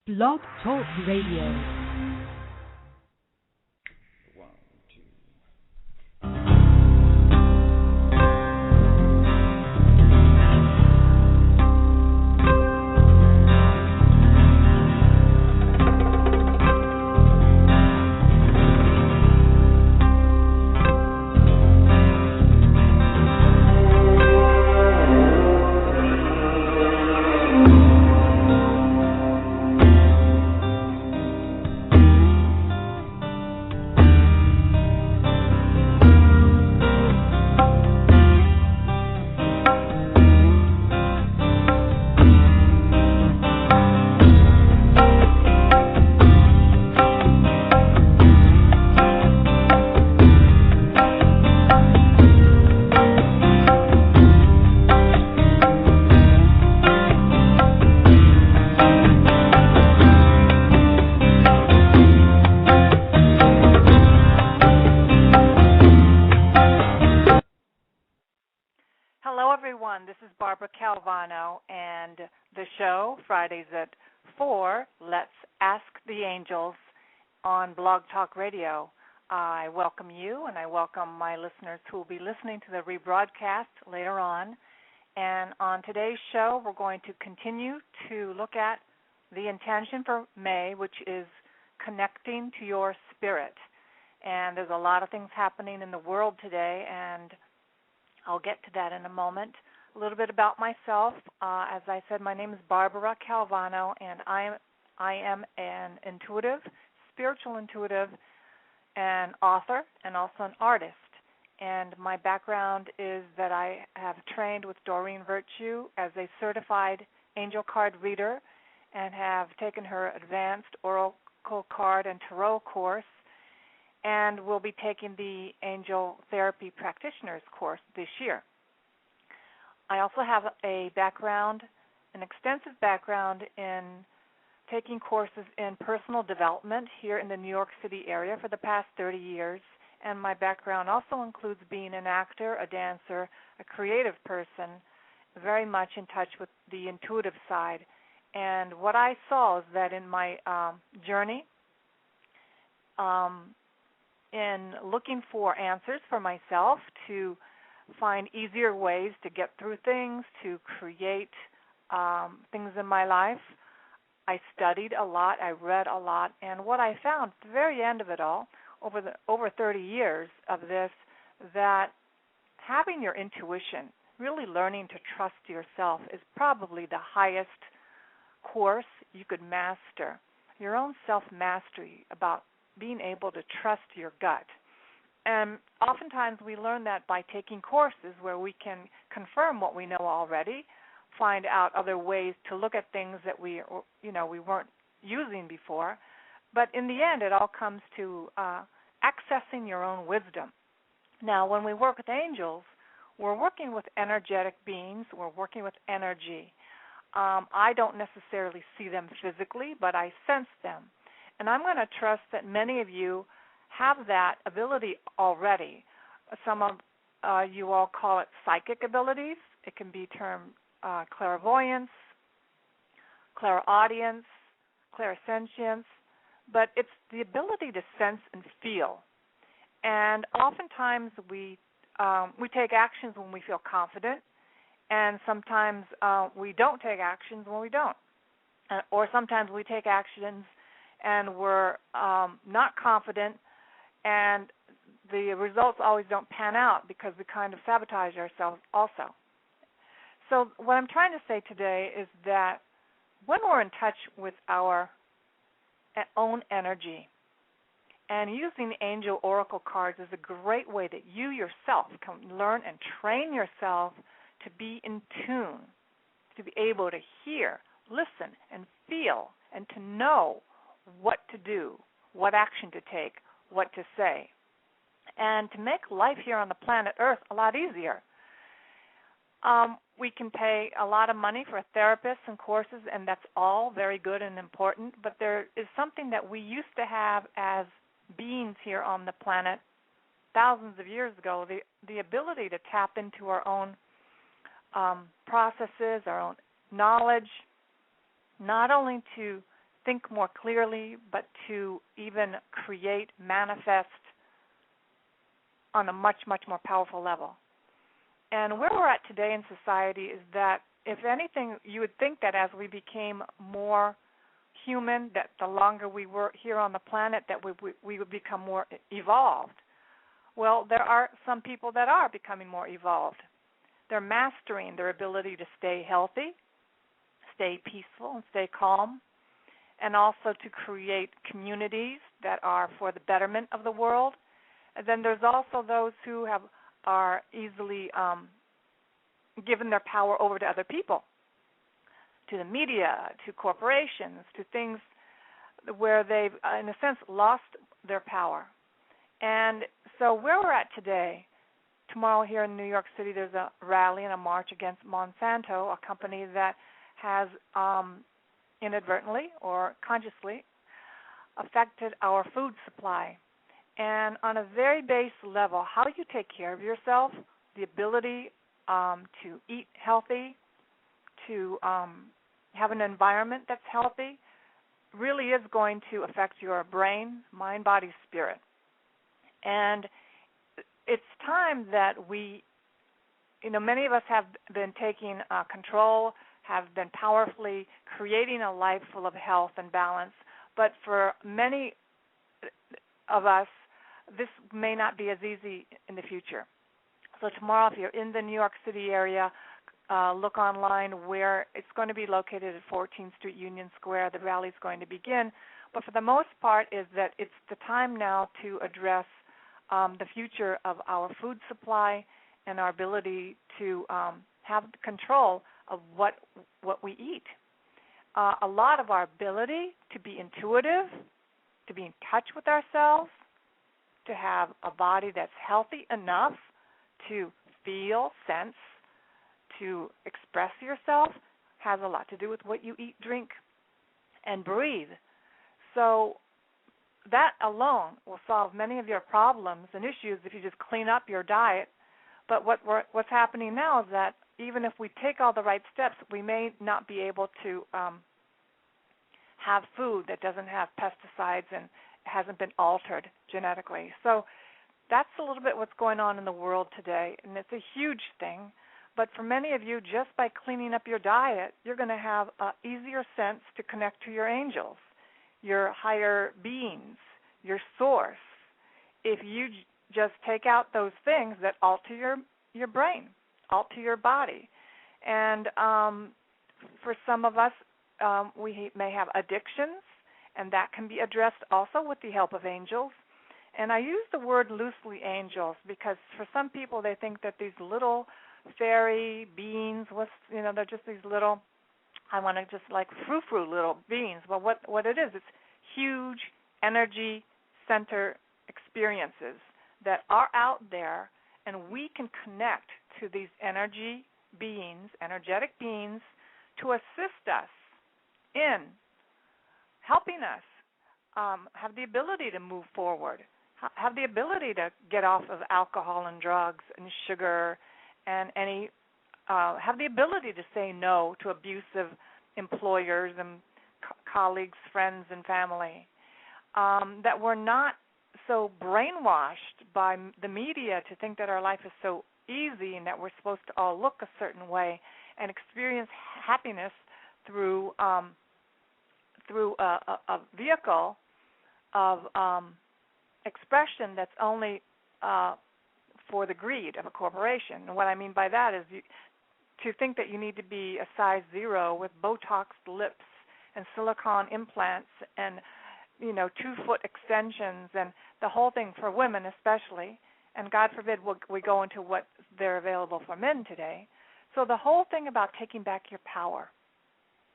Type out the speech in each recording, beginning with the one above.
Blog Talk Radio. And the show, Fridays at 4, Let's Ask the Angels on Blog Talk Radio. I welcome you, and I welcome my listeners who will be listening to the rebroadcast later on. And on today's show, we're going to continue to look at the intention for May, which is connecting to your spirit. And there's a lot of things happening in the world today, and I'll get to that in a moment. A little bit about myself. As I said, my name is Barbara Calvano, and I am an intuitive, spiritual intuitive, and author, and also an artist. And my background is that I have trained with Doreen Virtue as a certified angel card reader and have taken her advanced oracle card and tarot course, and will be taking the angel therapy practitioner's course this year. I also have a background, an extensive background in taking courses in personal development here in the New York City area for the past 30 years. And my background also includes being an actor, a dancer, a creative person, very much in touch with the intuitive side. And what I saw is that in my journey, in looking for answers for myself to find easier ways to get through things, to create things in my life, I studied a lot, I read a lot, and what I found at the very end of it all, over 30 years of this, that having your intuition, really learning to trust yourself, is probably the highest course you could master. Your own self-mastery about being able to trust your gut. And oftentimes we learn that by taking courses where we can confirm what we know already, find out other ways to look at things that we weren't using before. But in the end, it all comes to accessing your own wisdom. Now, when we work with angels, we're working with energetic beings. We're working with energy. I don't necessarily see them physically, but I sense them. And I'm going to trust that many of you have that ability already. Some of you all call it psychic abilities. It can be termed clairvoyance, clairaudience, clairsentience, but it's the ability to sense and feel. And oftentimes we take actions when we feel confident, and sometimes we don't take actions when we don't. Or sometimes we take actions and we're not confident, and the results always don't pan out because we kind of sabotage ourselves also. So what I'm trying to say today is that when we're in touch with our own energy, and using angel oracle cards is a great way that you yourself can learn and train yourself to be in tune, to be able to hear, listen, and feel, and to know what to do, what action to take, what to say, and to make life here on the planet Earth a lot easier. We can pay a lot of money for therapists and courses, and that's all very good and important, but there is something that we used to have as beings here on the planet thousands of years ago, the ability to tap into our own processes, our own knowledge, not only to think more clearly, but to even create, manifest on a much, much more powerful level. And where we're at today in society is that, if anything, you would think that as we became more human, that the longer we were here on the planet, that we would become more evolved. Well, there are some people that are becoming more evolved. They're mastering their ability to stay healthy, stay peaceful, and stay calm, and also to create communities that are for the betterment of the world. And then there's also those who are easily given their power over to other people, to the media, to corporations, to things where they've, in a sense, lost their power. And so where we're at today, tomorrow here in New York City, there's a rally and a march against Monsanto, a company that has inadvertently or consciously affected our food supply. And on a very base level, how you take care of yourself, the ability to eat healthy, to have an environment that's healthy, really is going to affect your brain, mind, body, spirit. And it's time that we, many of us have been taking control, have been powerfully creating a life full of health and balance. But for many of us, this may not be as easy in the future. So tomorrow, if you're in the New York City area, look online where it's going to be located at 14th Street Union Square. The rally is going to begin. But for the most part is that it's the time now to address the future of our food supply and our ability to have control of what we eat. A lot of our ability to be intuitive, to be in touch with ourselves, to have a body that's healthy enough to feel, sense, to express yourself, has a lot to do with what you eat, drink, and breathe. So that alone will solve many of your problems and issues if you just clean up your diet. But what's happening now is that even if we take all the right steps, we may not be able to have food that doesn't have pesticides and hasn't been altered genetically. So that's a little bit what's going on in the world today, and it's a huge thing. But for many of you, just by cleaning up your diet, you're going to have an easier sense to connect to your angels, your higher beings, your source, if you just take out those things that alter your brain, alter your body. And for some of us, we may have addictions, and that can be addressed also with the help of angels. And I use the word loosely angels because for some people they think that these little fairy beings, they're just these little, I want to just like frou-frou little beings. Well, what it is, it's huge energy center experiences that are out there, and we can connect to these energetic beings to assist us in helping us have the ability to move forward, have the ability to get off of alcohol and drugs and sugar and have the ability to say no to abusive employers and colleagues, friends, and family, that we're not so brainwashed by the media to think that our life is so easy and that we're supposed to all look a certain way and experience happiness through a vehicle of expression that's only for the greed of a corporation. And what I mean by that is to think that you need to be a size 0 with Botoxed lips and silicone implants and 2-foot extensions and the whole thing for women especially. And God forbid we go into what they're available for men today. So the whole thing about taking back your power,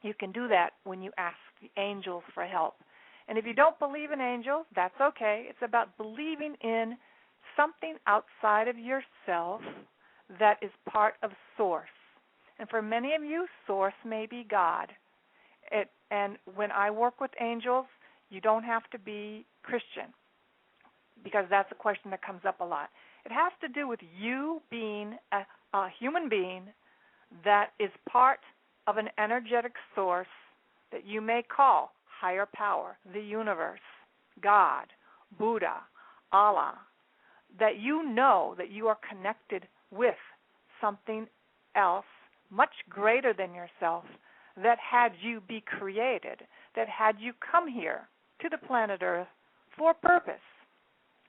you can do that when you ask the angels for help. And if you don't believe in angels, that's okay. It's about believing in something outside of yourself that is part of Source. And for many of you, Source may be God. And when I work with angels, you don't have to be Christian, because that's a question that comes up a lot. It has to do with you being a human being that is part of an energetic source that you may call higher power, the universe, God, Buddha, Allah, that you know that you are connected with something else much greater than yourself that had you be created, that had you come here to the planet Earth for a purpose.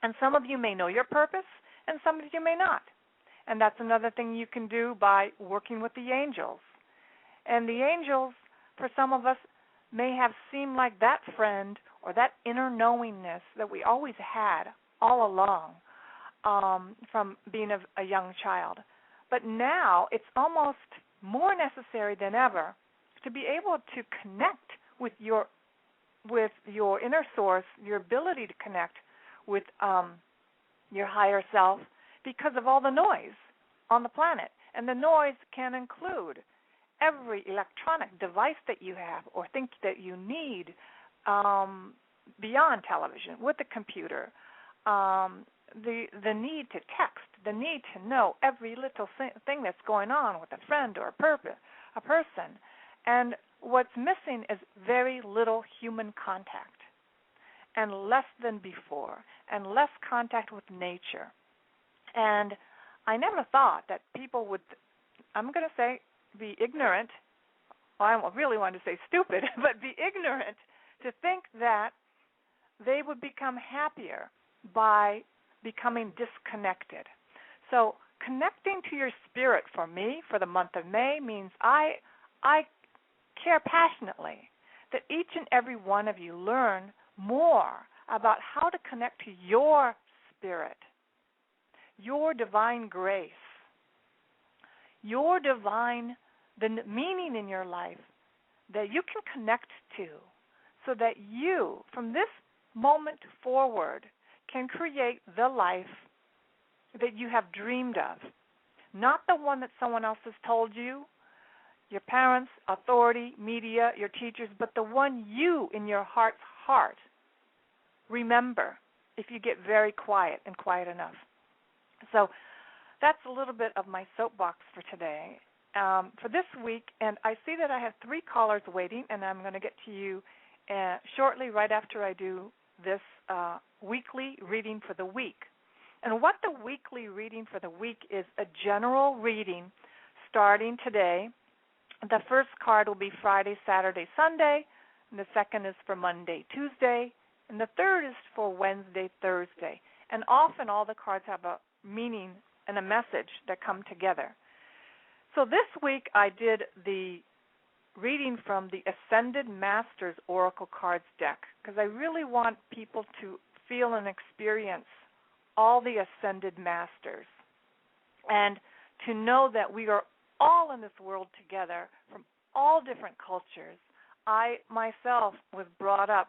And some of you may know your purpose, and some of you may not. And that's another thing you can do by working with the angels. And the angels, for some of us, may have seemed like that friend or that inner knowingness that we always had all along from being a young child. But now it's almost more necessary than ever to be able to connect with your inner source, your ability to connect with your higher self, because of all the noise on the planet. And the noise can include every electronic device that you have or think that you need beyond television, with the computer, the need to text, the need to know every little thing that's going on with a friend or a person. And what's missing is very little human contact, and less than before, and less contact with nature. And I never thought that people would, I'm going to say, be ignorant. Well, I really wanted to say stupid, but be ignorant to think that they would become happier by becoming disconnected. So connecting to your spirit for me, for the month of May, means I care passionately that each and every one of you learn more about how to connect to your spirit, your divine grace, your divine, the meaning in your life that you can connect to, so that you, from this moment forward, can create the life that you have dreamed of. Not the one that someone else has told you, your parents, authority, media, your teachers, but the one you, in your heart's heart, remember if you get very quiet and quiet enough. So that's a little bit of my soapbox for today. For this week, and I see that I have 3 callers waiting, and I'm going to get to you shortly, right after I do this weekly reading for the week. And what the weekly reading for the week is, a general reading starting today. The first card will be Friday, Saturday, Sunday, and the second is for Monday, Tuesday, and the third is for Wednesday, Thursday. And often all the cards have a meaning and a message that come together. So this week I did the reading from the Ascended Masters Oracle Cards deck, because I really want people to feel and experience all the Ascended Masters, and to know that we are all in this world together from all different cultures. I myself was brought up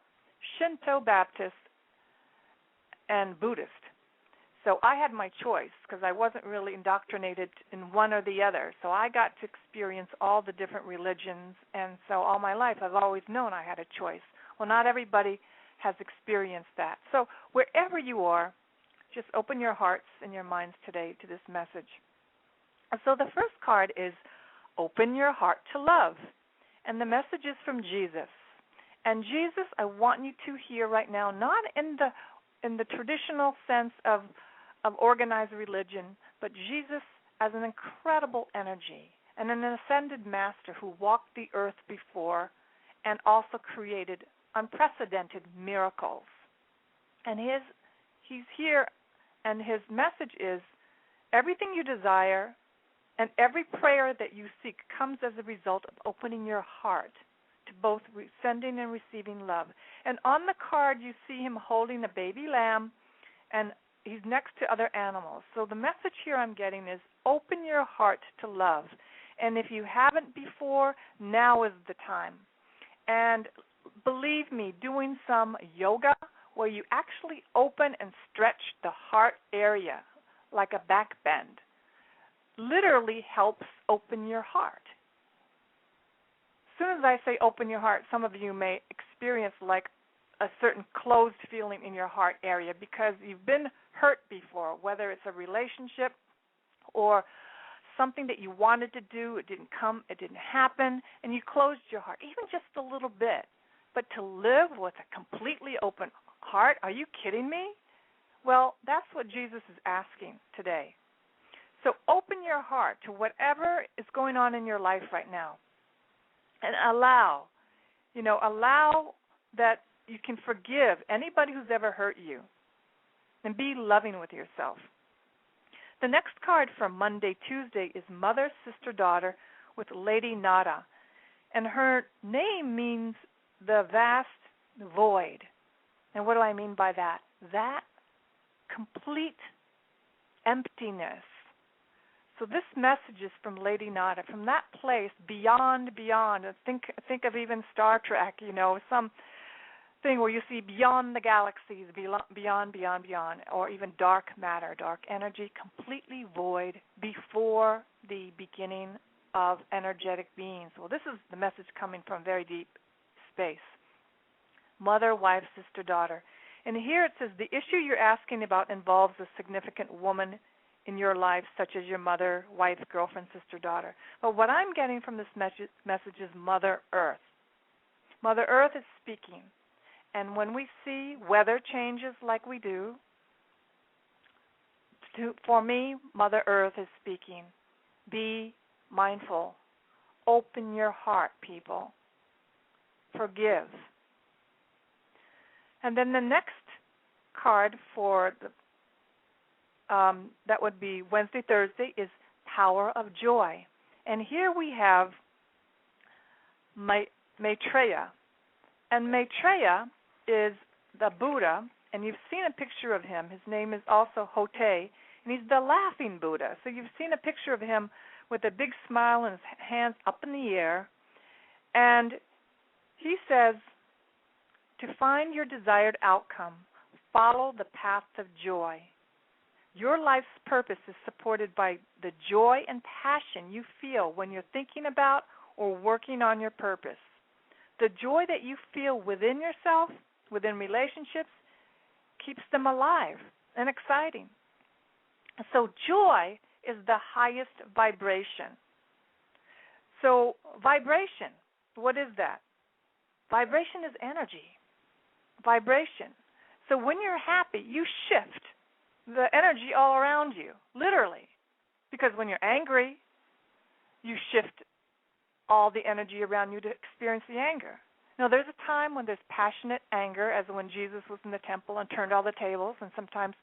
Shinto, Baptist, and Buddhist. So I had my choice, because I wasn't really indoctrinated in one or the other. So I got to experience all the different religions, and so all my life I've always known I had a choice. Well, not everybody has experienced that. So wherever you are, just open your hearts and your minds today to this message. So the first card is Open Your Heart to Love, and the message is from Jesus. And Jesus, I want you to hear right now, not in the traditional sense of organized religion, but Jesus as an incredible energy and an ascended master who walked the earth before and also created unprecedented miracles. And he's here, and his message is, everything you desire and every prayer that you seek comes as a result of opening your heart to both sending and receiving love. And on the card you see him holding a baby lamb, and he's next to other animals. So the message here I'm getting is, open your heart to love. And if you haven't before, now is the time. And believe me, doing some yoga where you actually open and stretch the heart area like a back bend literally helps open your heart. As soon as I say open your heart, some of you may experience like a certain closed feeling in your heart area because you've been hurt before, whether it's a relationship or something that you wanted to do, it didn't come, it didn't happen, and you closed your heart, even just a little bit. but to live with a completely open heart? Are you kidding me? Well, that's what Jesus is asking today. So open your heart to whatever is going on in your life right now, and allow that you can forgive anybody who's ever hurt you, and be loving with yourself. The next card from Monday, Tuesday is Mother, Sister, Daughter with Lady Nada. And her name means the vast void. And what do I mean by that? That complete emptiness. So this message is from Lady Nada, from that place beyond. Think of even Star Trek, some thing where you see beyond the galaxies, beyond, or even dark matter, dark energy, completely void before the beginning of energetic beings. Well, this is the message coming from very deep space. Mother, wife, sister, daughter. And here it says, the issue you're asking about involves a significant woman in your life, such as your mother, wife, girlfriend, sister, daughter. But what I'm getting from this message is Mother Earth. Mother Earth is speaking. And when we see weather changes like we do, for me, Mother Earth is speaking. Be mindful. Open your heart, people. Forgive. And then the next card for that would be Wednesday, Thursday is Power of Joy. And here we have Maitreya. And Maitreya is the Buddha, and you've seen a picture of him. His name is also Hote, and he's the laughing Buddha. So you've seen a picture of him with a big smile and his hands up in the air. And he says, to find your desired outcome, follow the path of joy. Your life's purpose is supported by the joy and passion you feel when you're thinking about or working on your purpose. The joy that you feel within yourself, within relationships, keeps them alive and exciting. So joy is the highest vibration. So vibration, what is that? Vibration is energy. Vibration. So when you're happy, you shift the energy all around you, literally. Because when you're angry, you shift all the energy around you to experience the anger. Now, there's a time when there's passionate anger, as when Jesus was in the temple and turned all the tables, and sometimes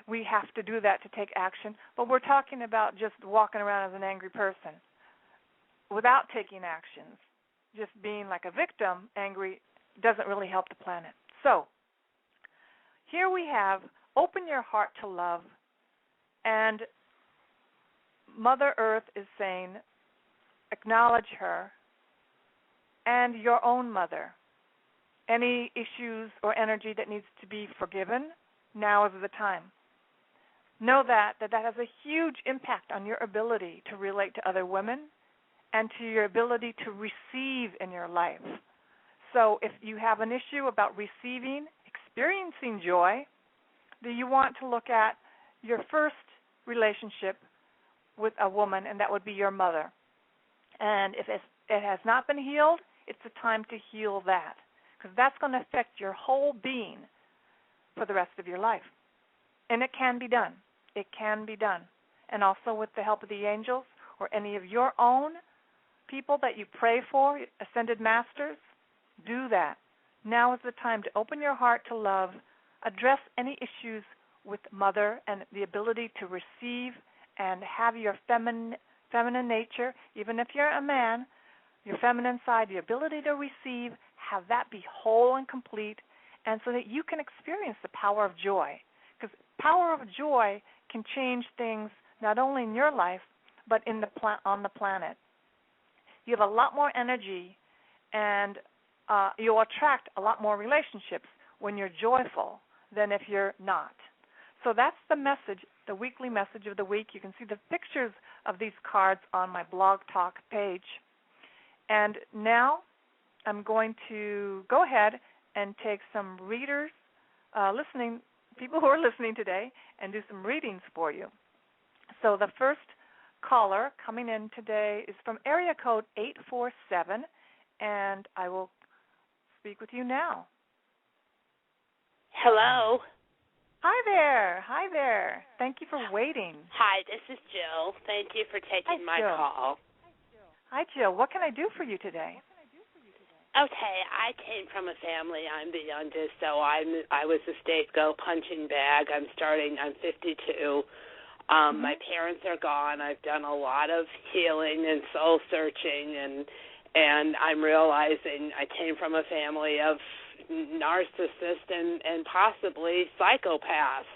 we have to do that to take action. But we're talking about just walking around as an angry person without taking actions. Just being like a victim, angry, doesn't really help the planet. So, here we have open your heart to love, and Mother Earth is saying, acknowledge her and your own mother. Any issues or energy that needs to be forgiven, now is the time. Know that has a huge impact on your ability to relate to other women and to your ability to receive in your life. So if you have an issue about receiving, experiencing joy, then you want to look at your first relationship with a woman, and that would be your mother. And if it has not been healed, it's a time to heal that, because that's going to affect your whole being for the rest of your life. And it can be done. It can be done. And also with the help of the angels or any of your own people that you pray for, ascended masters, do that. Now is the time to open your heart to love, address any issues with mother and the ability to receive and have your feminine nature, even if you're a man, your feminine side, the ability to receive, have that be whole and complete, and so that you can experience the power of joy. Because power of joy can change things not only in your life, but in on the planet. You have a lot more energy, and you'll attract a lot more relationships when you're joyful than if you're not. So that's the message, the weekly message of the week. You can see the pictures of these cards on my BlogTalk page. And now I'm going to go ahead and take some readers, people who are listening today, and do some readings for you. So the first caller coming in today is from area code 847, and I will speak with you now. Hello. Hi there. Hi there. Thank you for waiting. Hi, this is Jill. Thank you for taking my Jill. call. Hi, Jill. What can I do for you today? Okay, I came from a family. I'm the youngest, so I was a scapegoat punching bag. I'm 52. My parents are gone. I've done a lot of healing and soul searching, and I'm realizing I came from a family of narcissists and possibly psychopaths,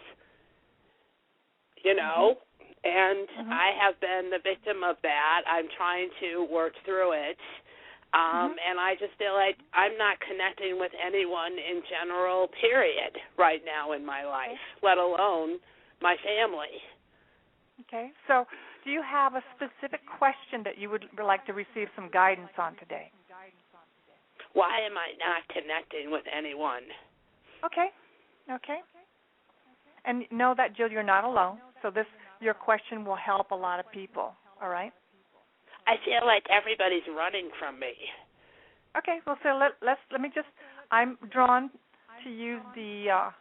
and I have been the victim of that. I'm trying to work through it, and I just feel like I'm not connecting with anyone in general, period, right now in my life, let alone my family. Okay, so do you have a specific question that you would like to receive some guidance on today? Why am I not connecting with anyone? Okay. And know that, Jill, you're not alone. So your question will help a lot of people. All right. I feel like everybody's running from me. Okay. Well, so let me just. I'm drawn to use the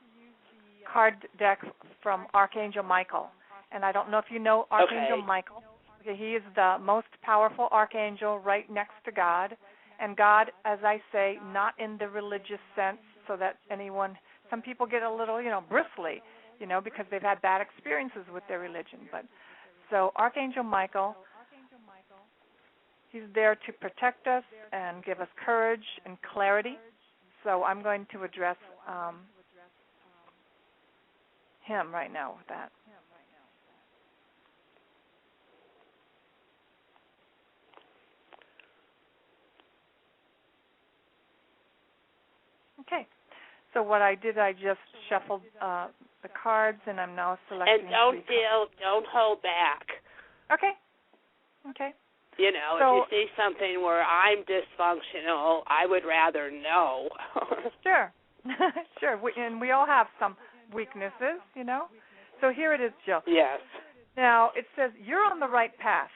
card deck from Archangel Michael, and I don't know if you know Archangel Michael. Okay, he is the most powerful archangel, right next to God. And God, as I say, not in the religious sense, so that some people get a little, bristly, because they've had bad experiences with their religion. But so Archangel Michael, he's there to protect us and give us courage and clarity. So I'm going to address him right now with that. Okay, so what I did, I just shuffled the cards, and I'm now selecting. And don't hold back. Okay. If you see something where I'm dysfunctional, I would rather know. Sure. And we all have some weaknesses, So here it is, Jill. Yes. Now, it says you're on the right path.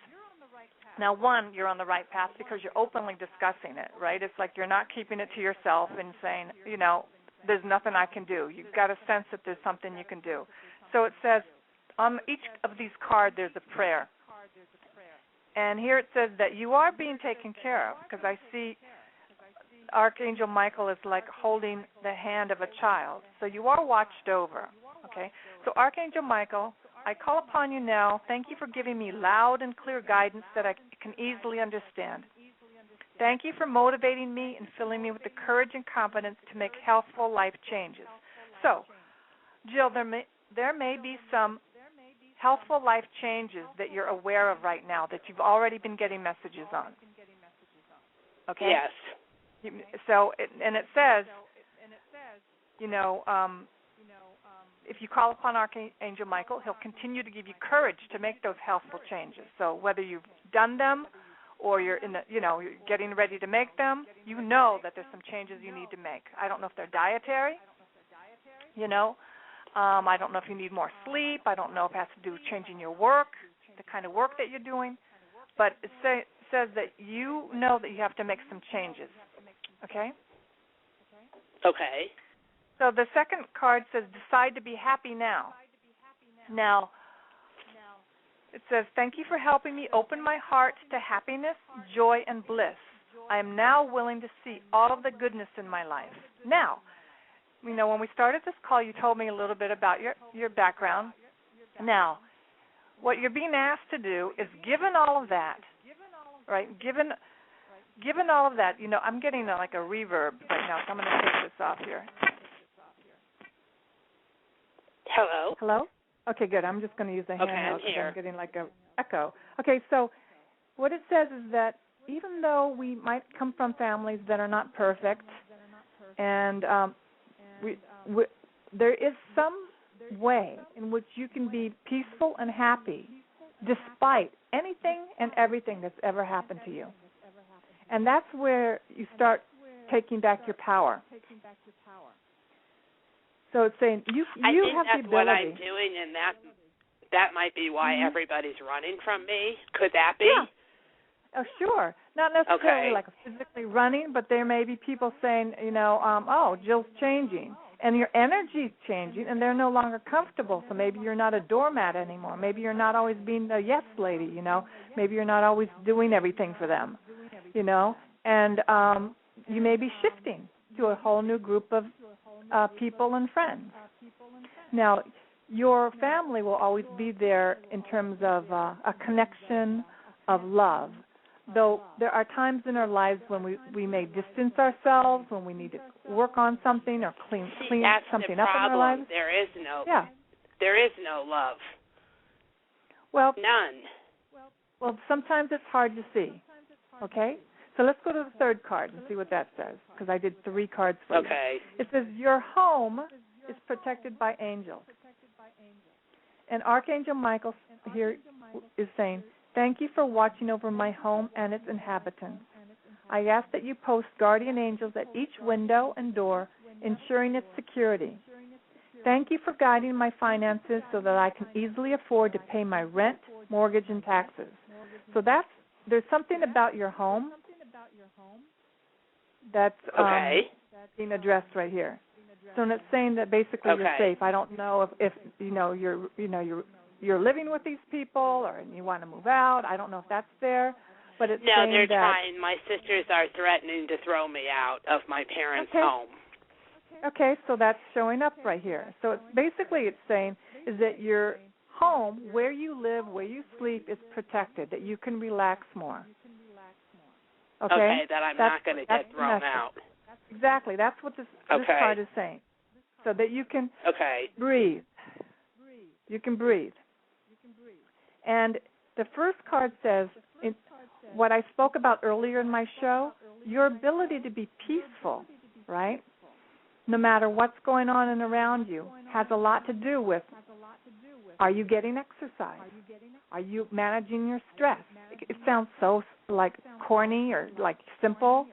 Now, one, you're on the right path because you're openly discussing it, right? It's like you're not keeping it to yourself and saying, there's nothing I can do. You've got a sense that there's something you can do. So it says on each of these cards there's a prayer. And here it says that you are being taken care of, because I see Archangel Michael is like holding the hand of a child. So you are watched over, okay? So Archangel Michael, I call upon you now. Thank you for giving me loud and clear guidance that I can easily understand. Thank you for motivating me and filling me with the courage and confidence to make healthful life changes. So, Jill, there may be some healthful life changes that you're aware of right now that you've already been getting messages on. Okay? Yes. So, it says, if you call upon Archangel Michael, he'll continue to give you courage to make those healthful changes. So whether you've done them or you're you're getting ready to make them, you know that there's some changes you need to make. I don't know if they're dietary, I don't know if you need more sleep. I don't know if it has to do with changing your work, the kind of work that you're doing. But it says that you know that you have to make some changes. Okay? Okay. So the second card says, decide to be happy now. Now, it says, thank you for helping me open my heart to happiness, joy, and bliss. I am now willing to see all of the goodness in my life. Now, when we started this call, you told me a little bit about your background. Now, what you're being asked to do is, given all of that, right, given all of that, I'm getting like a reverb right now, so I'm going to take this off here. Hello? Okay, good. I'm just going to use the handheld because I'm getting like a echo. Okay, so what it says is that even though we might come from families that are not perfect, and there is some way in which you can be peaceful and happy despite anything and everything that's ever happened to you. And that's where you start taking back your power. So it's saying you have the ability. I think that's what I'm doing, and that might be why everybody's running from me. Could that be? Oh, sure. Not necessarily like physically running, but there may be people saying, oh, Jill's changing. And your energy's changing, and they're no longer comfortable. So maybe you're not a doormat anymore. Maybe you're not always being a yes lady, Maybe you're not always doing everything for them, And you may be shifting to a whole new group of people and friends. Now, your family will always be there in terms of a connection of love. Though there are times in our lives when we may distance ourselves, when we need to work on something or clean something up in our lives. There is no love. Well, none. Well, sometimes it's hard to see. Okay? So let's go to the third card and see what that says, because I did 3 cards for you. Okay. It says your home is protected by angels. And Archangel Michael here is saying, thank you for watching over my home and its inhabitants. I ask that you post guardian angels at each window and door, ensuring its security. Thank you for guiding my finances so that I can easily afford to pay my rent, mortgage, and taxes. So there's something about your home that's being addressed right here. So it's saying that basically you're safe. I don't know if you're living with these people or you want to move out. I don't know if that's there, but it's saying they're that trying. My sisters are threatening to throw me out of my parents' home. Okay, so that's showing up right here. So it's saying is that your home, where you live, where you sleep, is protected, that you can relax more. Okay, that I'm not going to get thrown out. Exactly, that's what this card is saying. So that you can breathe. You can breathe. And the first card says, what I spoke about earlier in my show, your ability to be peaceful, right? No matter what's going on and around you, has a lot to do with, are you getting exercise? Are you managing your stress? It sounds so corny or simple,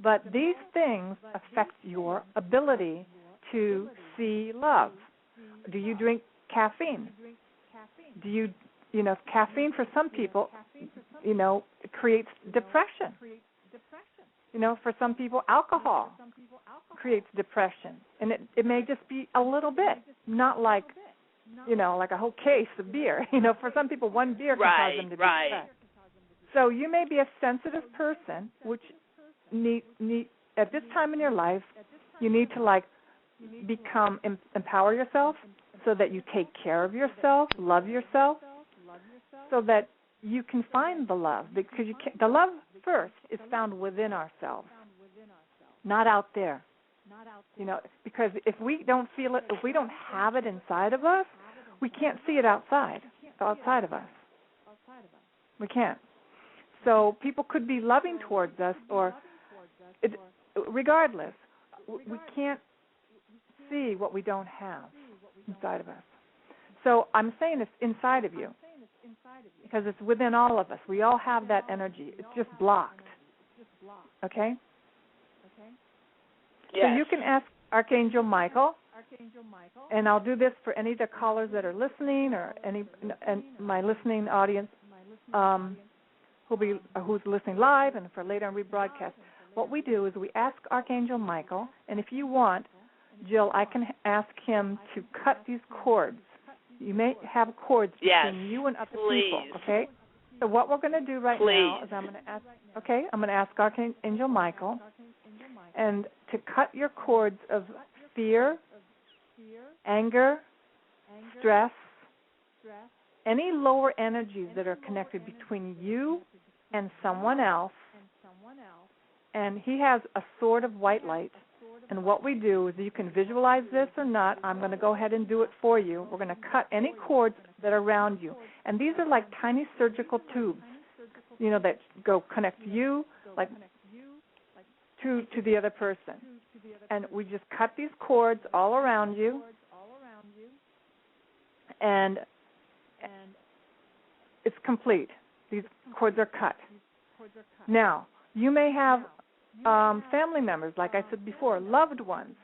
but these things affect your ability to see love. Do you drink caffeine? Do you, caffeine for some people, it creates depression. For some people, alcohol creates depression. And it may just be a little bit, not like a whole case of beer. For some people, one beer can cause them to be depressed. So you may be a sensitive person, which need at this time in your life, you need to empower yourself so that you take care of yourself, love yourself, so that you can find the love. Because the love first is found within ourselves, not out there. Because if we don't feel it, if we don't have it inside of us, we can't see it outside of us. We can't. So people could be loving towards us, regardless, we can't see what we don't have inside of us. So I'm saying it's inside of you because it's within all of us. We all have that energy. It's just blocked. Okay? Yes. So you can ask Archangel Michael, and I'll do this for any of the callers that are listening or and my listening audience who's listening live and for later on rebroadcast. What we do is we ask Archangel Michael, and if you want, Jill, I can ask him to cut these cords. You may have cords between you and other people, okay? So what we're going to do right now is I'm going to ask Archangel Michael and to cut your cords of fear, anger, stress, any lower energies that are connected between you and someone else. And he has a sword of white light. And what we do is, you can visualize this or not. I'm going to go ahead and do it for you. We're going to cut any cords that are around you. And these are like tiny surgical tubes, that connect you to the other person. And we just cut these cords all around you. And it's complete. These cords are cut. Now, you may have family members, like I said before, loved ones.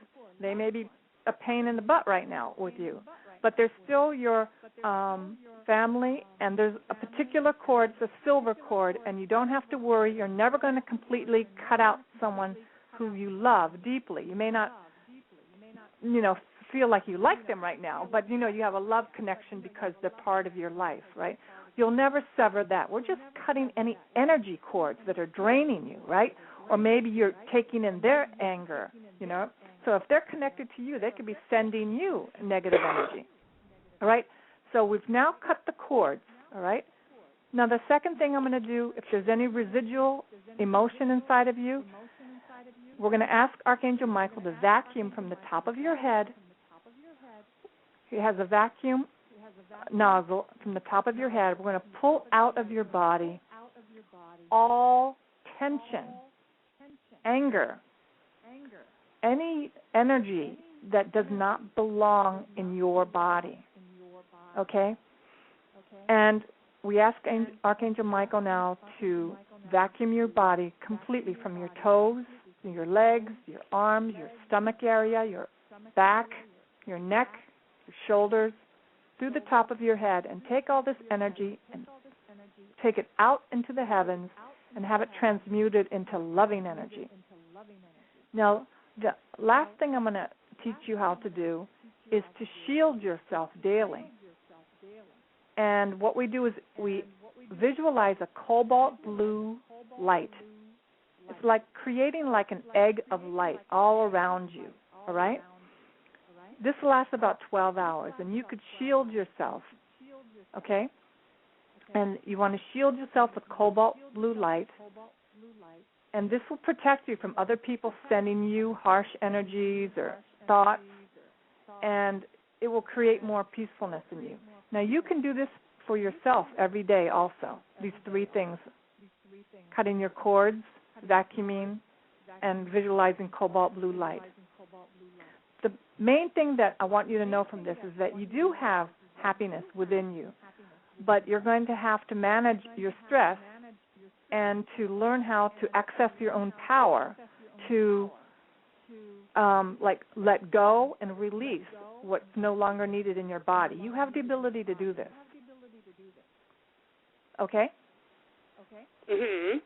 They may be a pain in the butt right now with you. but they're still your family, and there's a particular cord, it's a silver cord, and you don't have to worry. You're never going to completely cut out someone who you love deeply. You may not, feel like you like them right now, but, you have a love connection because they're part of your life, right? You'll never sever that. We're just cutting any energy cords that are draining you, right? Or maybe you're taking in their anger, So if they're connected to you, they could be sending you negative energy, all right? So we've now cut the cords, all right? Now the second thing I'm going to do, if there's any residual emotion inside of you, we're going to ask Archangel Michael to vacuum from the top of your head. He has a vacuum nozzle from the top of your head. We're going to pull out of your body all tension, anger, any energy that does not belong in your body, okay? And we ask Archangel Michael now to vacuum your body completely from your toes, your legs, your arms, your stomach area, your back, your neck, your shoulders, through the top of your head, and take all this energy and take it out into the heavens and have it transmuted into loving energy. Now, the last thing I'm going to teach you how to do is to shield yourself daily. And what we do is we visualize a cobalt blue light. It's like creating like an egg of light all around you, all right? This lasts about 12 hours, and you could shield yourself, okay? And you want to shield yourself with cobalt blue light, and this will protect you from other people sending you harsh energies or thoughts, and it will create more peacefulness in you. Now, you can do this for yourself every day also, these three things: cutting your cords, vacuuming, and visualizing cobalt blue light. The main thing that I want you to know from this is that you do have happiness within you, but you're going to have to manage your stress and to learn how to access your own power to let go and release what's no longer needed in your body. You have the ability to do this. Okay? Mhm.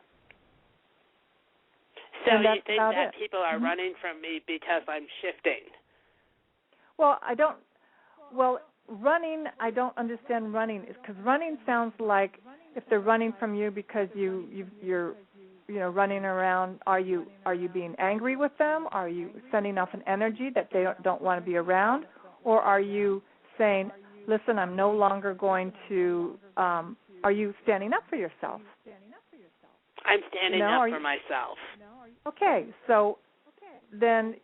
So you think that people are running from me because I'm shifting? Well, running, I don't understand running, because running sounds like if they're running from you because you're running around. Are you being angry with them? Are you sending off an energy that they don't want to be around? Or are you saying, listen, I'm no longer going to, are you standing up for yourself? I'm standing up for myself. Okay, so then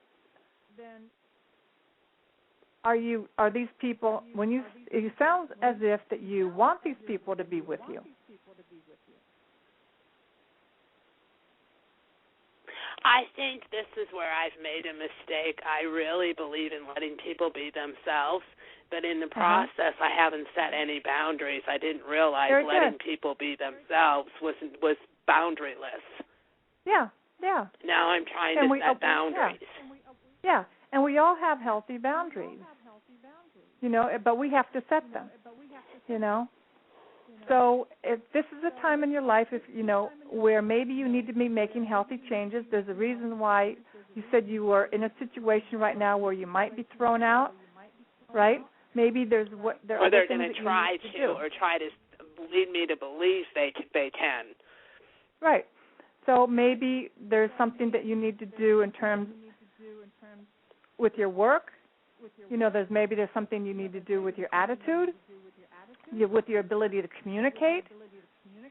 are these people, it sounds as if that you want these people to be with you. I think this is where I've made a mistake. I really believe in letting people be themselves, but in the process I haven't set any boundaries. I didn't realize letting people be themselves was boundaryless. Yeah. Now I'm trying to set boundaries. Yeah, and we all have healthy boundaries, but we have to set them, So if this is a time in your life, where maybe you need to be making healthy changes, there's a reason why you said you were in a situation right now where you might be thrown out, right? Maybe there are they're going to try or try to lead me to believe they can. Right. So maybe there's something that you need to do in terms with your work. There's something you need to do with your attitude, with your ability to communicate.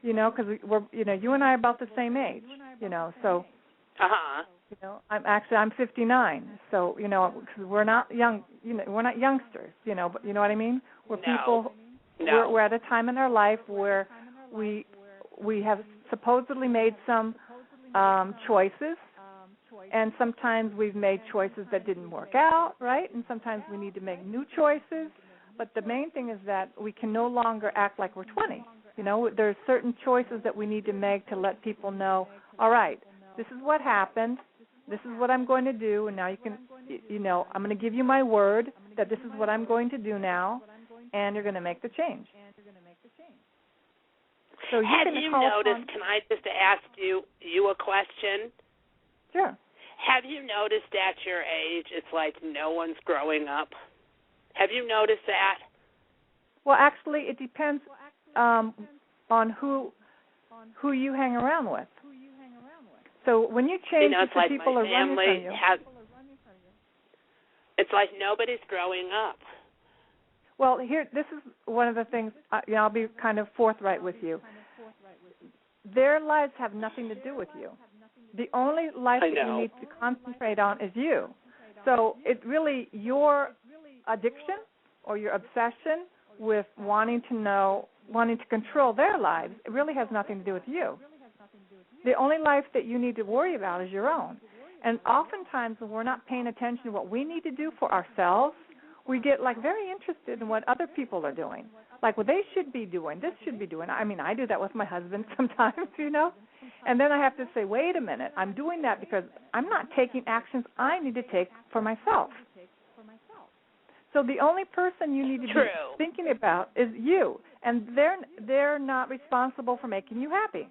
Because you and I are about the same age. So. I'm 59. So because we're not young. We're not youngsters. But you know what I mean. We're people. No. We're at a time in our life where we have supposedly made some choices, and sometimes we've made choices that didn't work out, right? And sometimes we need to make new choices. But the main thing is that we can no longer act like we're 20. There's certain choices that we need to make to let people know, all right, this is what happened, this is what I'm going to do, and now you can, I'm going to give you my word that this is what I'm going to do now, and you're going to make the change. So have you noticed, can I just ask you a question? Sure. Have you noticed at your age it's like no one's growing up? Have you noticed that? Well, actually, it depends on who you hang around with. So when you change, it's the like people my are running family from you. It's like nobody's growing up. Well, this is one of the things, I'll be kind of forthright with you. Their lives have nothing to do with you. The only life that you need to concentrate on is you. So it really, your addiction or your obsession with wanting to control their lives, it really has nothing to do with you. The only life that you need to worry about is your own. And oftentimes when we're not paying attention to what we need to do for ourselves, we get very interested in what other people are doing. Well, they should be doing, this should be doing. I mean, I do that with my husband sometimes, And then I have to say, wait a minute, I'm doing that because I'm not taking actions I need to take for myself. So the only person you need to be thinking about is you, and they're not responsible for making you happy.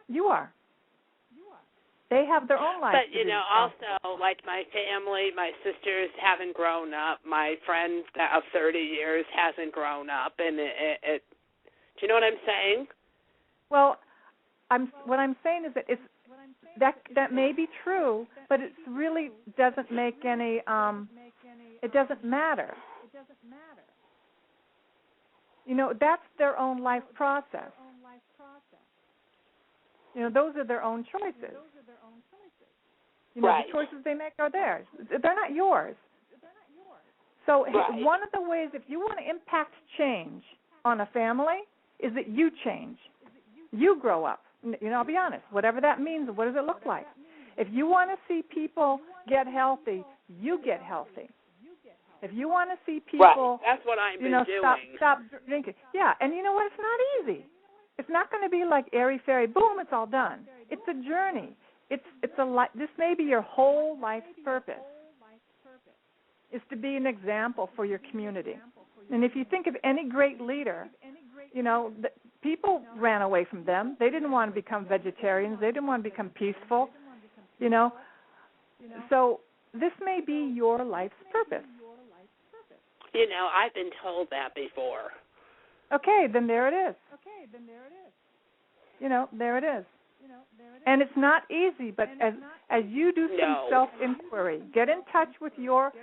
You are. They have their own lives. But, also, like my family, my sisters haven't grown up. My friend of 30 years hasn't grown up. And do you know what I'm saying? Well, what I'm saying is that that may be true, but it really doesn't make any, it doesn't matter. That's their own life process. Those are their own choices. Right. The choices they make are theirs. They're not yours. So one of the ways, if you want to impact change on a family, is that you change. You grow up. I'll be honest. Whatever that means, what does it look like? If you want to see people get healthy, you get healthy. If you want to see people, that's what I've been doing. Stop drinking. Yeah, and you know what? It's not easy. It's not going to be like airy-fairy, boom, it's all done. It's a journey. This may be your whole life's purpose, is to be an example for your community. And if you think of any great leader, people ran away from them. They didn't want to become vegetarians. They didn't want to become peaceful, So this may be your life's purpose. I've been told that before. Okay, then there it is. There it is. And it's not easy, but as you do some self-inquiry, get in touch with your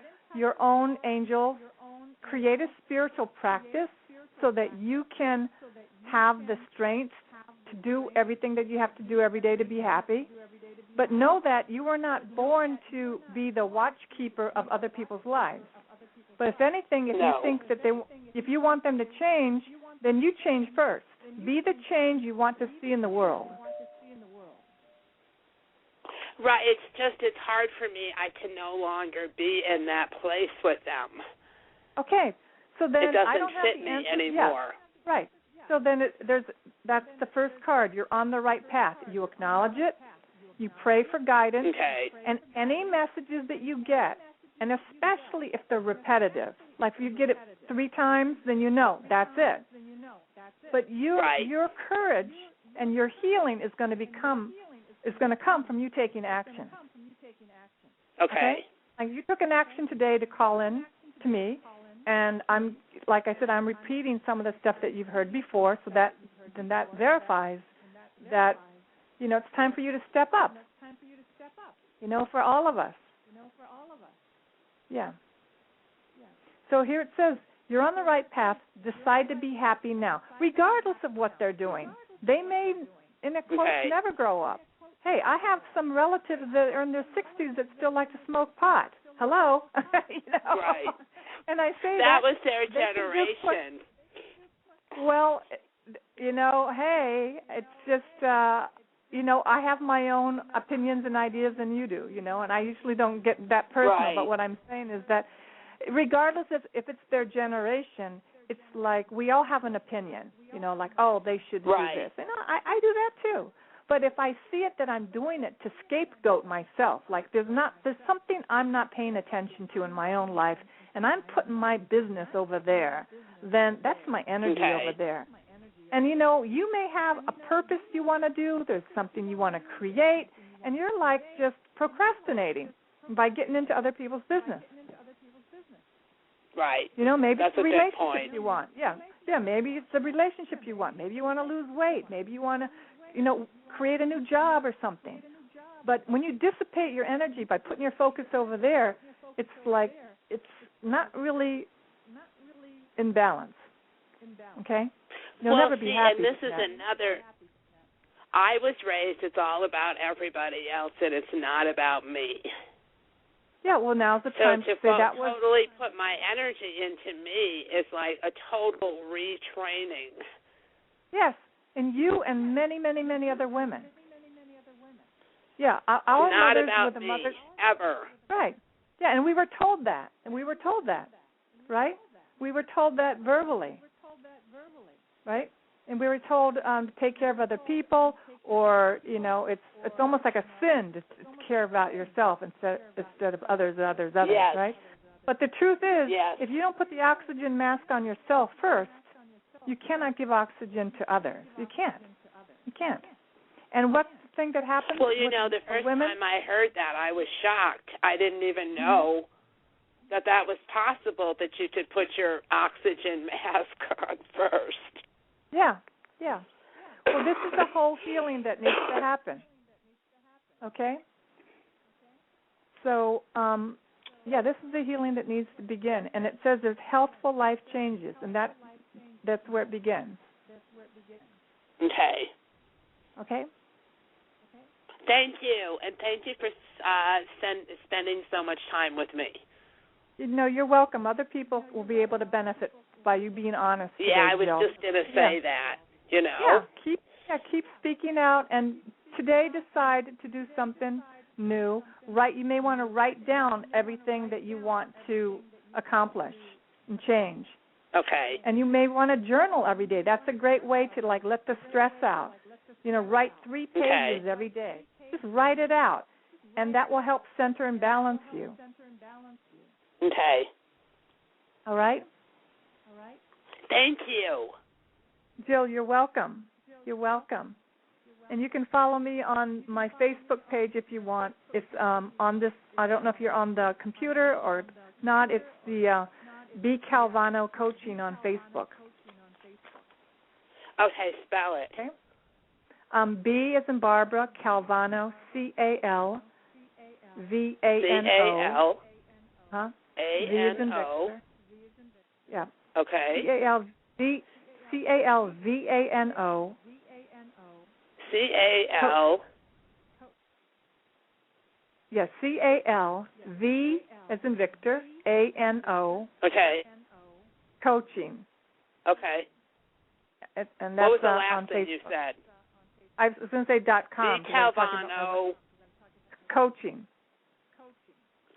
own angels, create a spiritual practice so that you can have the strength to do everything that you have to do every day to be happy. But know that you were not born to be the watchkeeper of other people's lives. But if anything, if you think that if you want them to change, then you change first. Be the change you want to see in the world. Right. It's hard for me. I can no longer be in that place with them. Okay. So then it doesn't I don't fit have the me answer. anymore. Yes. Right. So then that's the first card. You're on the right path. You acknowledge it. You pray for guidance. Okay. And any messages that you get, and especially if they're repetitive, like if you get it 3 times, then that's it. But your courage and your healing is going to come from you taking action. Okay. Like you took an action today to call in to me, and I'm repeating some of the stuff that you've heard before, so that verifies that it's time for you to step up. For all of us. Yeah. So here it says, you're on the right path. Decide to be happy now, regardless of what they're doing. They may, in a quote, never grow up. Hey, I have some relatives that are in their 60s that still like to smoke pot. Hello? Right. And I say that was their generation. Well, hey, it's just, I have my own opinions and ideas than you do, and I usually don't get that personal. Right. But what I'm saying is that regardless if it's their generation, it's like we all have an opinion, they should do this. And I do that too. But if I see it that I'm doing it to scapegoat myself, like there's something I'm not paying attention to in my own life, and I'm putting my business over there, then that's my energy over there. And, you know, you may have a purpose you want to do. There's something you want to create, and you're like just procrastinating by getting into other people's business. Right. You know, maybe that's it's the a relationship good point. you want. Yeah, maybe it's the relationship you want. Maybe you want to lose weight. Maybe you want to, you know, create a new job or something. But when you dissipate your energy by putting your focus over there, it's like it's not really in balance. Okay? You'll never be happy. And this is another. I was raised, it's all about everybody else, and it's not about me. Yeah, well, now's the time to say that was... totally put my energy into me is like a total retraining. Yes, and you and many, many, many other women. Yeah, our not mothers about were the me, mothers... ever. Right. Yeah, and we were told that. Right? We were told that verbally. Right? And we were told to take care of other people, or, you know, it's almost like a sin to care about yourself instead of others, yes. right? But the truth is, yes. if you don't put the oxygen mask on yourself first, you cannot give oxygen to others. You can't. And what's the thing that happens? Well, you know, the first time I heard that, I was shocked. I didn't even know that was possible, that you could put your oxygen mask on first. Yeah. Well, this is the whole healing that needs to happen. Okay? So, this is the healing that needs to begin. And it says there's healthful life changes, and that's where it begins. Okay. Okay? Thank you, and thank you for spending so much time with me. No, you're welcome. Other people will be able to benefit by you being honest. Yeah, I was Jill. just going to say that, you know. Yeah, keep speaking out, and today decide to do something new. You may want to write down everything that you want to accomplish and change. Okay. And you may want to journal every day. That's a great way to, like, let the stress out. You know, write 3 pages every day. Just write it out, and that will help center and balance you. Okay. All right? Thank you. Jill, you're welcome. And you can follow me on my Facebook page if you want. It's on this, I don't know if you're on the computer or not. It's the B. Calvano Coaching on Facebook. Okay, spell it. Okay. B as in Barbara, Calvano, C-A-L-V-A-N-O. C-A-L. Huh? A-N-O. Yeah. Okay. C-A-L-V-A-N-O. C-A-L. Yes, C-A-L-V as in Victor, A-N-O. Okay. Coaching. Okay. And that's what was the on last thing Facebook. you said? I was going to say .com. Calvano. Coaching.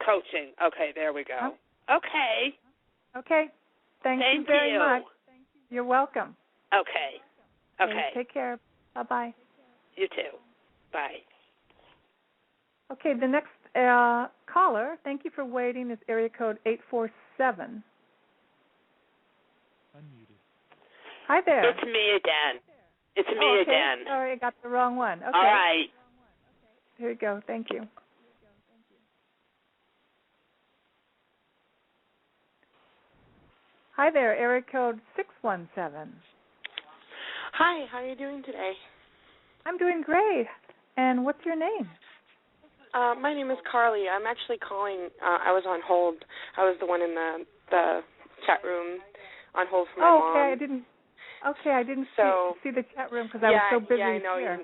Okay, there we go. Huh? Okay. Thank you very much. You're welcome. Okay. Take care. Bye-bye. You too. Bye. Okay, the next caller, thank you for waiting, is area code 847. Unmuted. Hi there. It's me again. Again. Sorry, I got the wrong one. Okay. All right. Here you go. Thank you. Hi there, area code 617. Hi, how are you doing today? I'm doing great. And what's your name? My name is Carly. I'm actually calling. I was on hold. I was the one in the chat room on hold for my mom. I didn't see the chat room because I was so busy I know. here.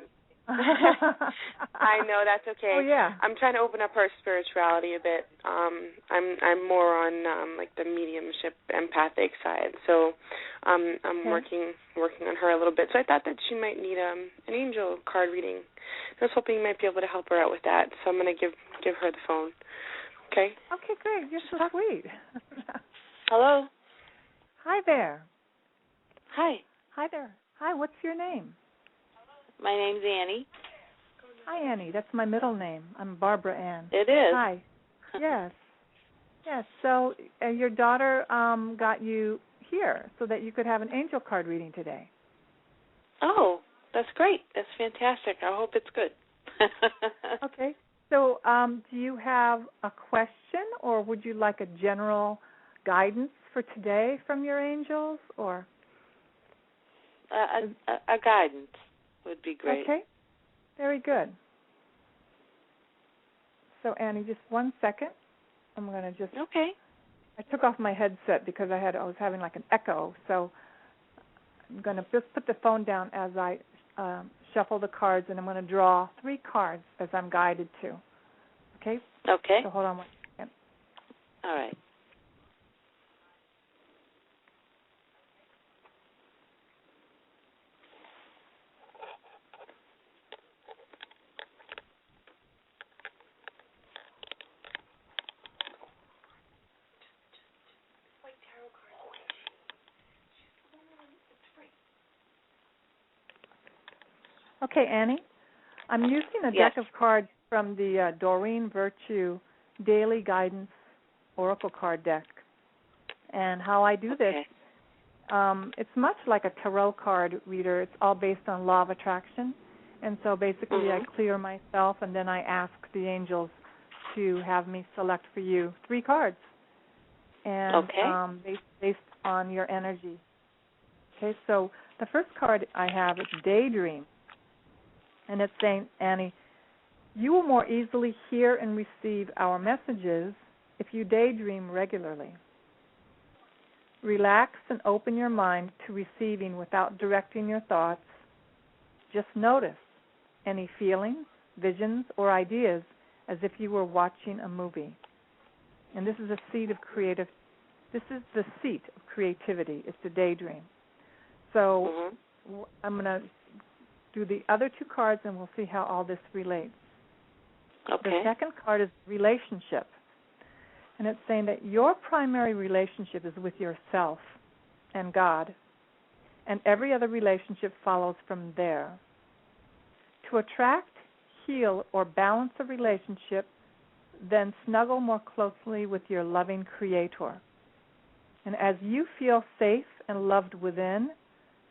I know, that's okay. Oh, yeah. I'm trying to open up her spirituality a bit. I'm more on like the mediumship, empathic side. So I'm working on her a little bit. So I thought that she might need an angel card reading. I was hoping you might be able to help her out with that. So I'm going to give her the phone. Okay? Okay, great. You're so sweet. Hello? Hi there. Hi. Hi there. Hi, what's your name? My name's Annie. Hi, Annie. That's my middle name. I'm Barbara Ann. It is. Hi. Yes. Yes. So your daughter got you here so that you could have an angel card reading today. Oh, that's great. That's fantastic. I hope it's good. Okay. So do you have a question, or would you like a general guidance for today from your angels, or a guidance would be great. Okay. Very good. So Annie, just 1 second. I'm going to just. Okay. I took off my headset because I was having like an echo. So I'm going to just put the phone down as I shuffle the cards, and I'm going to draw 3 cards as I'm guided to. Okay? Okay. So hold on 1 second. All right. Okay, Annie. I'm using a Yes. deck of cards from the Doreen Virtue Daily Guidance Oracle card deck. And how I do this, it's much like a tarot card reader. It's all based on law of attraction. And so basically I clear myself, and then I ask the angels to have me select for you 3 cards. And based on your energy. Okay, so the first card I have is Daydream. And it's saying, Annie, you will more easily hear and receive our messages if you daydream regularly. Relax and open your mind to receiving without directing your thoughts. Just notice any feelings, visions, or ideas as if you were watching a movie. And this is the seat of creativity. It's the daydream. So I'm going to do the other 2 cards, and we'll see how all this relates. Okay. The second card is relationship. And it's saying that your primary relationship is with yourself and God, and every other relationship follows from there. To attract, heal, or balance a relationship, then snuggle more closely with your loving Creator. And as you feel safe and loved within,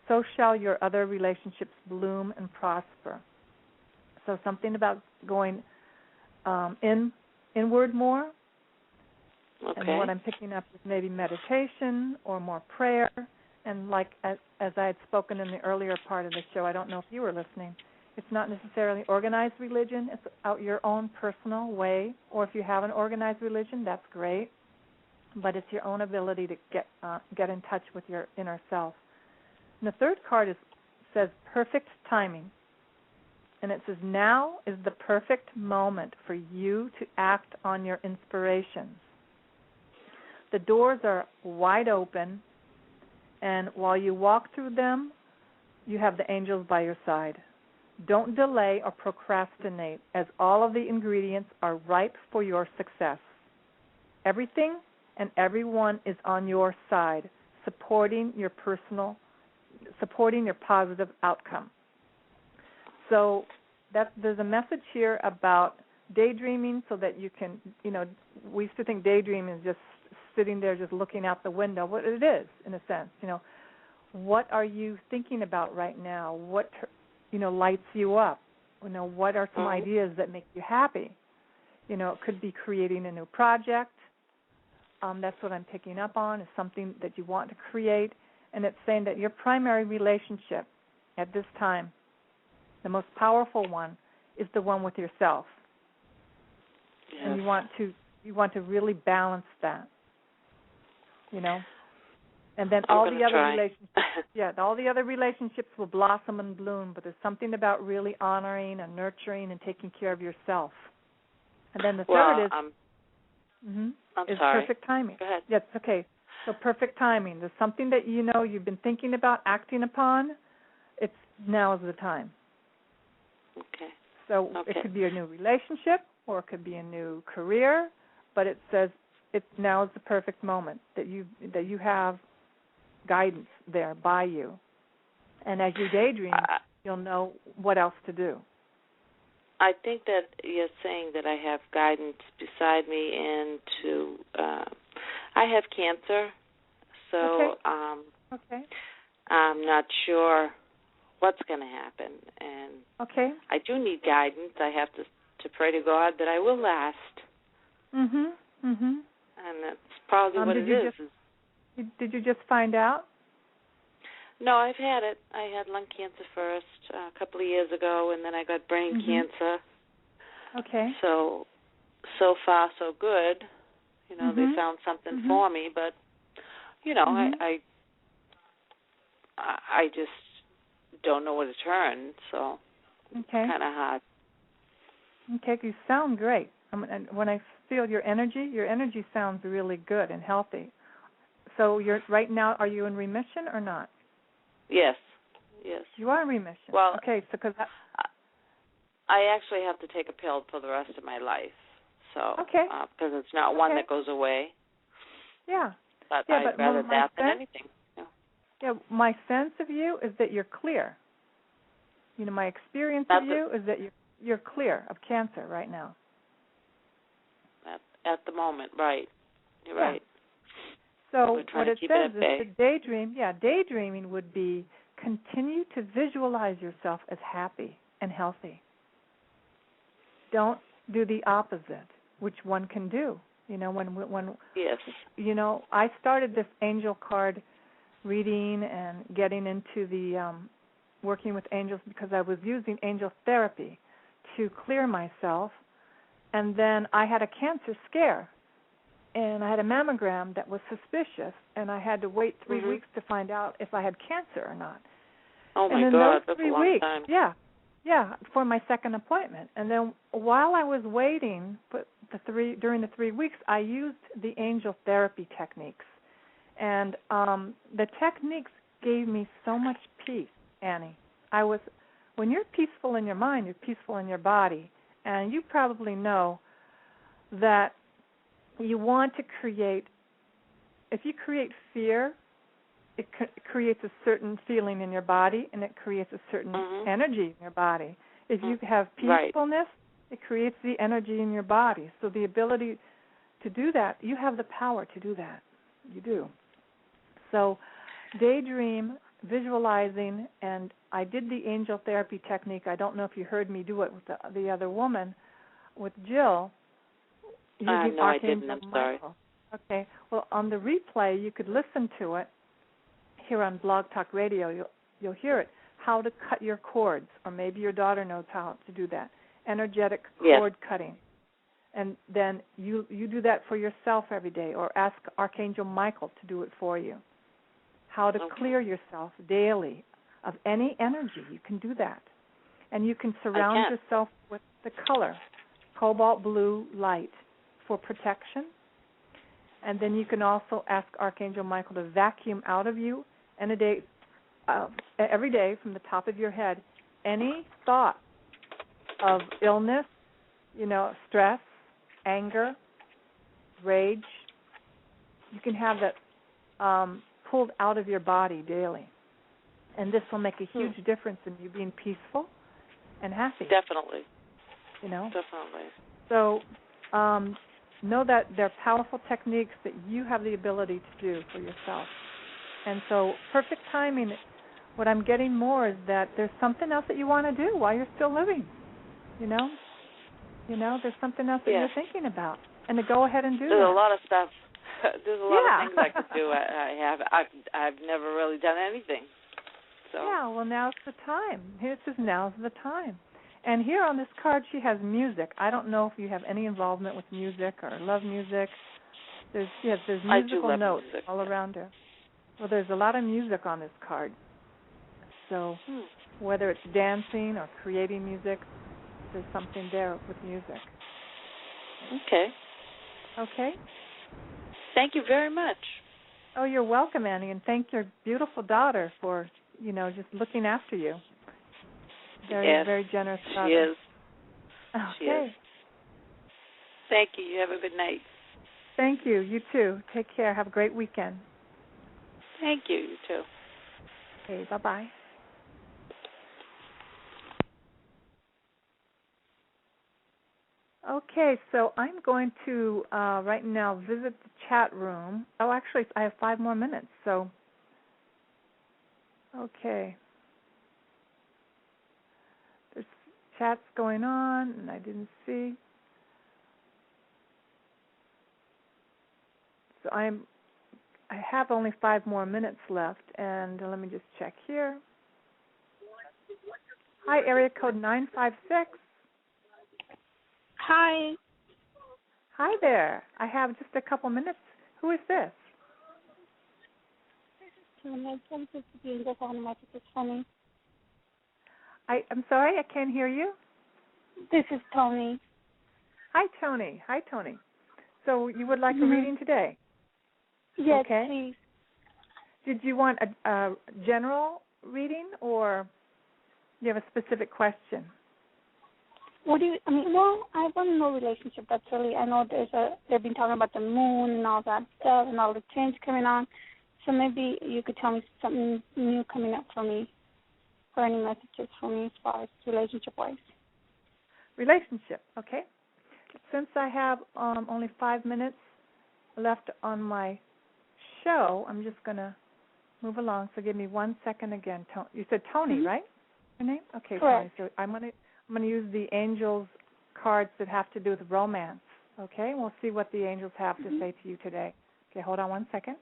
so shall your other relationships bloom and prosper. So something about going inward more. Okay. And what I'm picking up is maybe meditation or more prayer. And like as I had spoken in the earlier part of the show, I don't know if you were listening, it's not necessarily organized religion. It's out your own personal way. Or if you have an organized religion, that's great. But it's your own ability to get in touch with your inner self. And the third card says perfect timing. And it says, now is the perfect moment for you to act on your inspirations. The doors are wide open, and while you walk through them, you have the angels by your side. Don't delay or procrastinate, as all of the ingredients are ripe for your success. Everything and everyone is on your side, supporting your positive outcome. So there's a message here about daydreaming, so that you can, we used to think daydreaming is just sitting there just looking out the window. What it is, in a sense, what are you thinking about right now? What, lights you up? What are some ideas that make you happy? It could be creating a new project. That's what I'm picking up on, is something that you want to create. And it's saying that your primary relationship at this time, the most powerful one, is the one with yourself. Yes. And you want to really balance that. And then all the other relationships will blossom and bloom, but there's something about really honoring and nurturing and taking care of yourself. And then the third is perfect timing. Go ahead. Yes, okay. So perfect timing. There's something that you've been thinking about acting upon. Now is the time. Okay. So it could be a new relationship, or it could be a new career, but it says now is the perfect moment that you have guidance there by you. And as you daydream, you'll know what else to do. I think that you're saying that I have guidance beside me, and I have cancer, so Okay. I'm not sure what's going to happen, and I do need guidance. I have to pray to God that I will last. And that's probably what it is. Did you just find out? No, I've had it. I had lung cancer first a couple of years ago, and then I got brain cancer. Okay. So far, so good. You know, they found something for me, but, you know, I just don't know where to turn, so it's kind of hard. Okay, you sound great. And when I feel your energy sounds really good and healthy. So right now, are you in remission or not? Yes. You are in remission. Well, okay, so because I actually have to take a pill for the rest of my life. So because it's not one that goes away. Yeah. But I'd rather that than anything. Yeah, my sense of you is that you're clear. You know, my experience of you is that you're clear of cancer right now. At the moment, right. You're right. So what it says is to daydreaming would be continue to visualize yourself as happy and healthy. Don't do the opposite, which one can do. You know, when you know, I started this angel card reading and getting into the working with angels because I was using angel therapy to clear myself, and then I had a cancer scare. And I had a mammogram that was suspicious, and I had to wait 3 weeks to find out if I had cancer or not. Oh, my God, that's a long time. Yeah, for my second appointment. And then while I was waiting during the 3 weeks, I used the angel therapy techniques. And the techniques gave me so much peace, Annie. When you're peaceful in your mind, you're peaceful in your body. And you probably know that you want to if you create fear, it creates a certain feeling in your body, and it creates a certain energy in your body. If you have peacefulness, it creates the energy in your body. So the ability to do that, you have the power to do that. You do. So daydream, visualizing, and I did the angel therapy technique. I don't know if you heard me do it with the other woman, with Jill. No, I didn't. I'm sorry. Okay. Well, on the replay, you could listen to it here on Blog Talk Radio. You'll hear it, how to cut your cords, or maybe your daughter knows how to do that, energetic cord cutting. And then you do that for yourself every day, or ask Archangel Michael to do it for you. How to clear yourself daily of any energy. You can do that. And you can surround yourself with the color, cobalt blue light, for protection. And then you can also ask Archangel Michael to vacuum out of you every day from the top of your head any thought of illness, you know, stress, anger, rage. You can have that pulled out of your body daily. And this will make a huge difference in you being peaceful and happy. Definitely. You know? Definitely. So know that they're powerful techniques that you have the ability to do for yourself. And so perfect timing, what I'm getting more is that there's something else that you want to do while you're still living, you know? You know, there's something else that you're thinking about. And to go ahead and do There's that. a lot of stuff. There's a lot of things I could do. I've never really done anything. So. Yeah, well, now's the time. It says now's the time. And here on this card, she has music. I don't know if you have any involvement with music or love music. There's musical notes all around her. Well, there's a lot of music on this card. So whether it's dancing or creating music, there's something there with music. Okay. Okay. Thank you very much. Oh, you're welcome, Annie, and thank your beautiful daughter for, you know, just looking after you. Very generous daughter. She is. Okay. She is. Thank you. You have a good night. Thank you. You too. Take care. Have a great weekend. Thank you. You too. Okay, bye-bye. Okay, so I'm going to right now visit the chat room. Oh, actually, I have 5 more minutes, so okay. There's chats going on, and I didn't see. So I have only 5 more minutes left, and let me just check here. Hi, area code 956. Hi. Hi there. I have just a couple minutes. Who is this? I'm sorry, I can't hear you. This is Tony. Hi, Tony. Hi, Tony. So you would like a reading today? Yes, okay. Please. Did you want a general reading, or do you have a specific question? What do you? I mean, well, I want to know relationship. That's really. I know they've been talking about the moon and all that stuff and all the change coming on. So maybe you could tell me something new coming up for me, or any messages for me as far as relationship-wise. Relationship, okay. Since I have only 5 minutes left on my show, I'm just going to move along. So give me 1 second again. You said Tony, right? Your name? Okay, correct. Tony. So I'm going to use the angels cards that have to do with romance. Okay, we'll see what the angels have to say to you today. Okay, hold on 1 second.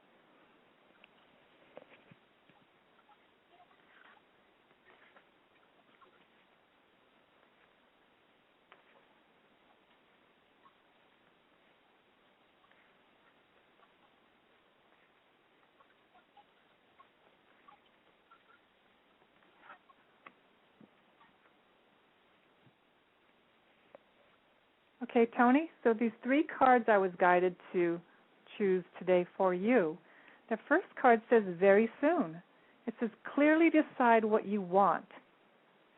Okay, Tony, so these 3 cards I was guided to choose today for you. The first card says very soon. It says clearly decide what you want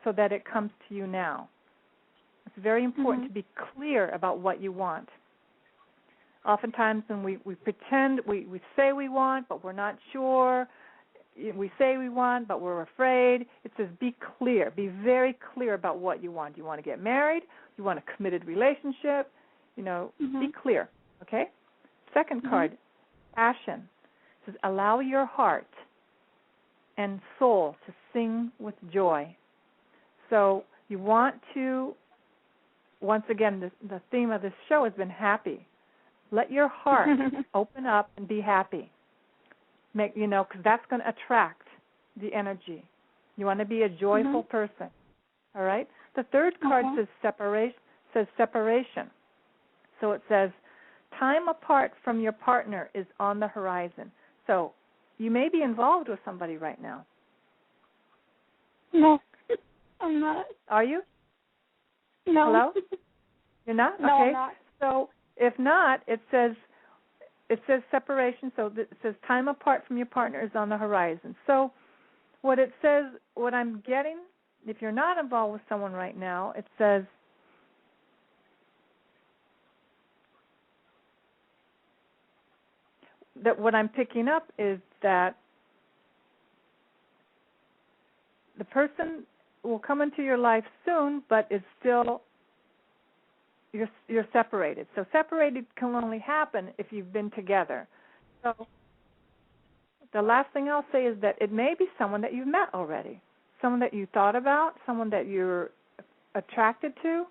so that it comes to you now. It's very important to be clear about what you want. Oftentimes when we pretend, we say we want, but we're not sure. We say we want, but we're afraid. It says be clear. Be very clear about what you want. Do you want to get married? You want a committed relationship? Be clear, okay? Second card, passion. It says allow your heart and soul to sing with joy. So you want to, once again, the theme of this show has been happy. Let your heart open up and be happy. Because that's going to attract the energy. You want to be a joyful person, all right? The third card says separation. So it says time apart from your partner is on the horizon. So you may be involved with somebody right now. No, I'm not. Are you? No. Hello? You're not? No, okay. I'm not. So if not, it says separation, so it says time apart from your partner is on the horizon. So what it says, what I'm getting, if you're not involved with someone right now, it says that what I'm picking up is that the person will come into your life soon, but is still you're separated. So separated can only happen if you've been together. So the last thing I'll say is that it may be someone that you've met already, someone that you thought about, someone that you're attracted to.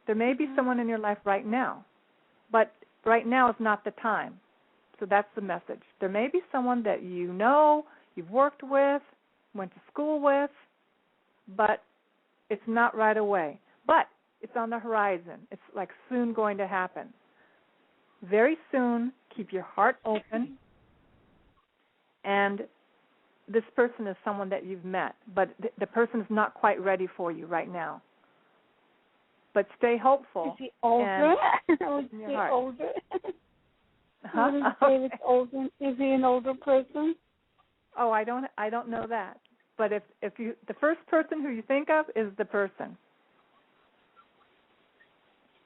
There may be someone in your life right now, but right now is not the time. So that's the message. There may be someone that you've worked with, went to school with, but it's not right away. But it's on the horizon. It's like soon going to happen. Very soon, keep your heart open. And this person is someone that you've met, but the person is not quite ready for you right now. But stay hopeful. Is he older? Is he older? Older? Is he an older person? Oh, I don't know that. But if you, the first person who you think of is the person.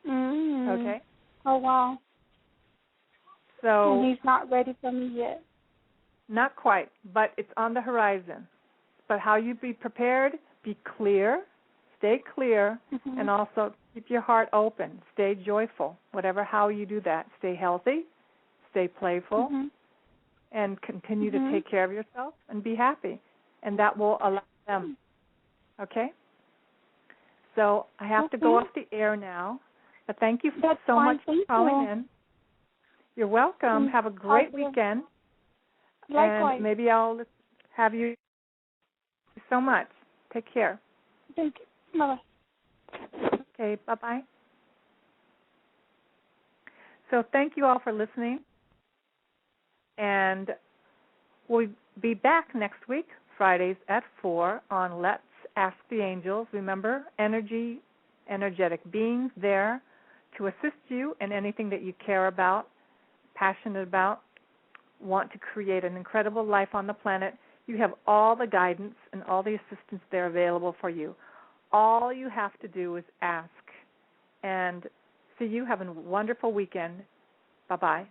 Okay. Oh, wow. So and he's not ready for me yet. Not quite, but it's on the horizon. But how you be prepared, be clear, stay clear, and also keep your heart open. Stay joyful, how you do that. Stay healthy, stay playful, and continue to take care of yourself and be happy. And that will allow them. Okay? So I have to go off the air now. But thank you so much for calling in. You're welcome. Have a great weekend. Likewise. And maybe I'll have you so much. Take care. Thank you. Bye-bye. Okay, bye-bye. So thank you all for listening. And we'll be back next week, Fridays at 4 on Let's Ask the Angels. Remember, energetic beings there to assist you in anything that you care about, passionate about, want to create an incredible life on the planet. You have all the guidance and all the assistance there available for you. All you have to do is ask. And see you. Have a wonderful weekend. Bye-bye.